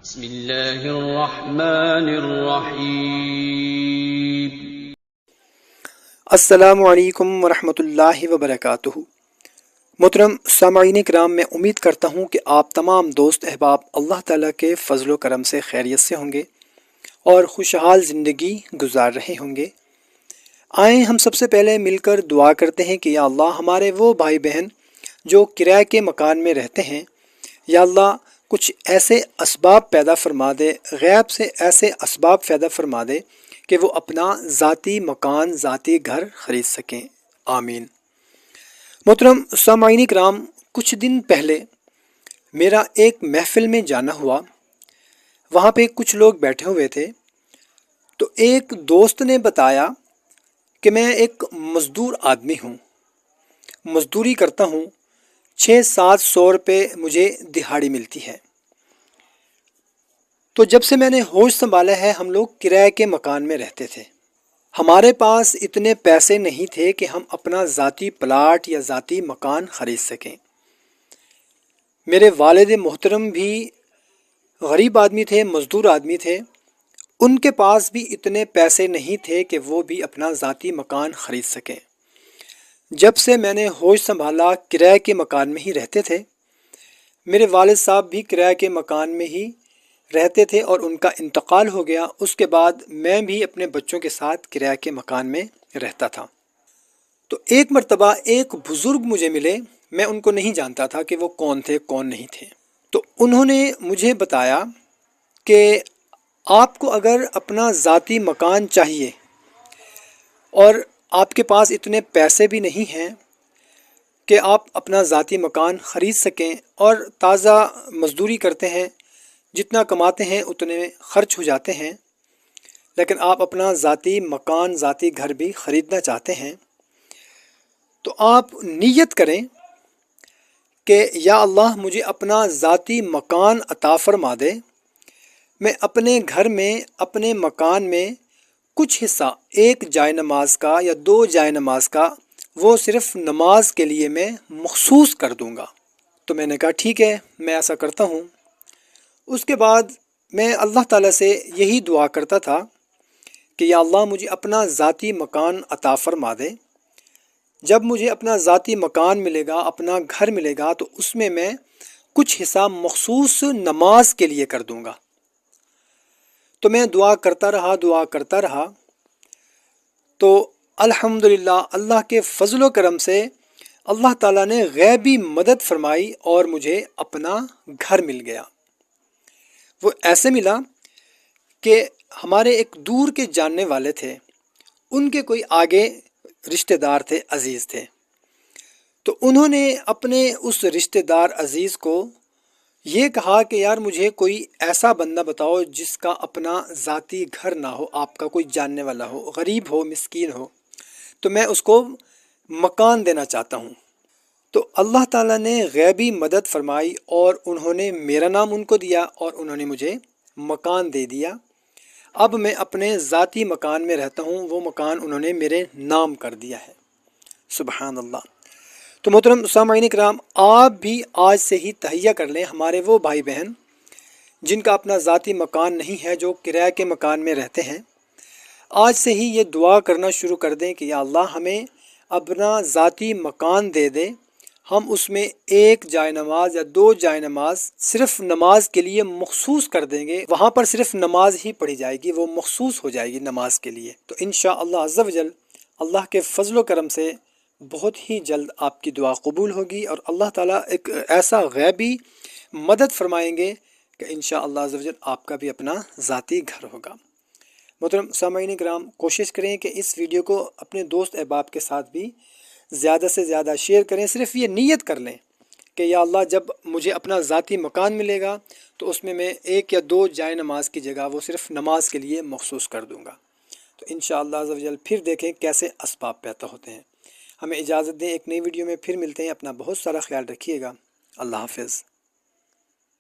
بسم اللہ الرحمن الرحیم۔ السلام علیکم ورحمۃ اللہ وبرکاتہ۔ محترم سامعین کرام، میں امید کرتا ہوں کہ آپ تمام دوست احباب اللہ تعالیٰ کے فضل و کرم سے خیریت سے ہوں گے اور خوشحال زندگی گزار رہے ہوں گے۔ آئیں ہم سب سے پہلے مل کر دعا کرتے ہیں کہ یا اللہ ہمارے وہ بھائی بہن جو کرائے کے مکان میں رہتے ہیں، یا اللہ کچھ ایسے اسباب پیدا فرما دے، غیب سے ایسے اسباب پیدا فرما دے کہ وہ اپنا ذاتی مکان، ذاتی گھر خرید سکیں، آمین۔ محترم سامعین کرام، کچھ دن پہلے میرا ایک محفل میں جانا ہوا۔ وہاں پہ کچھ لوگ بیٹھے ہوئے تھے، تو ایک دوست نے بتایا کہ میں ایک مزدور آدمی ہوں، مزدوری کرتا ہوں، 600-700 روپے مجھے دہاڑی ملتی ہے۔ تو جب سے میں نے ہوش سنبھالا ہے ہم لوگ کرائے کے مکان میں رہتے تھے۔ ہمارے پاس اتنے پیسے نہیں تھے کہ ہم اپنا ذاتی پلاٹ یا ذاتی مکان خرید سکیں۔ میرے والد محترم بھی غریب آدمی تھے، مزدور آدمی تھے، ان کے پاس بھی اتنے پیسے نہیں تھے کہ وہ بھی اپنا ذاتی مکان خرید سکیں۔ جب سے میں نے ہوش سنبھالا کرائے کے مکان میں ہی رہتے تھے۔ میرے والد صاحب بھی کرائے کے مکان میں ہی رہتے تھے اور ان کا انتقال ہو گیا۔ اس کے بعد میں بھی اپنے بچوں کے ساتھ کرائے کے مکان میں رہتا تھا۔ تو ایک مرتبہ ایک بزرگ مجھے ملے، میں ان کو نہیں جانتا تھا کہ وہ کون تھے کون نہیں تھے۔ تو انہوں نے مجھے بتایا کہ آپ کو اگر اپنا ذاتی مکان چاہیے اور آپ کے پاس اتنے پیسے بھی نہیں ہیں کہ آپ اپنا ذاتی مکان خرید سکیں، اور تازہ مزدوری کرتے ہیں، جتنا کماتے ہیں اتنے خرچ ہو جاتے ہیں، لیکن آپ اپنا ذاتی مکان، ذاتی گھر بھی خریدنا چاہتے ہیں، تو آپ نیت کریں کہ یا اللہ مجھے اپنا ذاتی مکان عطا فرما دے۔ میں اپنے گھر میں، اپنے مکان میں کچھ حصہ، ایک جائے نماز کا یا 2 جائے نماز کا، وہ صرف نماز کے لیے میں مخصوص کر دوں گا۔ تو میں نے کہا ٹھیک ہے، میں ایسا کرتا ہوں۔ اس کے بعد میں اللہ تعالیٰ سے یہی دعا کرتا تھا کہ یا اللہ مجھے اپنا ذاتی مکان عطا فرما دے۔ جب مجھے اپنا ذاتی مکان ملے گا، اپنا گھر ملے گا، تو اس میں میں کچھ حصہ مخصوص نماز کے لیے کر دوں گا۔ تو میں دعا کرتا رہا، تو الحمدللہ اللہ کے فضل و کرم سے اللہ تعالیٰ نے غیبی مدد فرمائی اور مجھے اپنا گھر مل گیا۔ وہ ایسے ملا کہ ہمارے ایک دور کے جاننے والے تھے، ان کے کوئی آگے رشتہ دار تھے، عزیز تھے۔ تو انہوں نے اپنے اس رشتہ دار عزیز کو یہ کہا کہ یار مجھے کوئی ایسا بندہ بتاؤ جس کا اپنا ذاتی گھر نہ ہو، آپ کا کوئی جاننے والا ہو، غریب ہو، مسکین ہو، تو میں اس کو مکان دینا چاہتا ہوں۔ تو اللہ تعالیٰ نے غیبی مدد فرمائی اور انہوں نے میرا نام ان کو دیا اور انہوں نے مجھے مکان دے دیا۔ اب میں اپنے ذاتی مکان میں رہتا ہوں، وہ مکان انہوں نے میرے نام کر دیا ہے، سبحان اللہ۔ تو محترم سامعین کرام، آپ بھی آج سے ہی تہیہ کر لیں، ہمارے وہ بھائی بہن جن کا اپنا ذاتی مکان نہیں ہے، جو کرائے کے مکان میں رہتے ہیں، آج سے ہی یہ دعا کرنا شروع کر دیں کہ یا اللہ ہمیں اپنا ذاتی مکان دے دے، ہم اس میں 1 جائے نماز یا 2 جائے نماز صرف نماز کے لیے مخصوص کر دیں گے، وہاں پر صرف نماز ہی پڑھی جائے گی، وہ مخصوص ہو جائے گی نماز کے لیے۔ تو انشاءاللہ عز و جل اللہ کے فضل و کرم سے بہت ہی جلد آپ کی دعا قبول ہوگی، اور اللہ تعالیٰ ایک ایسا غیبی مدد فرمائیں گے کہ انشاءاللہ عز و جل آپ کا بھی اپنا ذاتی گھر ہوگا۔ محترم سامعین کرام، کوشش کریں کہ اس ویڈیو کو اپنے دوست احباب کے ساتھ بھی زیادہ سے زیادہ شیئر کریں۔ صرف یہ نیت کر لیں کہ یا اللہ جب مجھے اپنا ذاتی مکان ملے گا تو اس میں 1 یا 2 جائے نماز کی جگہ وہ صرف نماز کے لیے مخصوص کر دوں گا۔ تو انشاءاللہ عز و جل پھر دیکھیں کیسے اسباب پیدا ہوتے ہیں۔ ہمیں اجازت دیں، ایک نئی ویڈیو میں پھر ملتے ہیں۔ اپنا بہت سارا خیال رکھیے گا۔ اللہ حافظ۔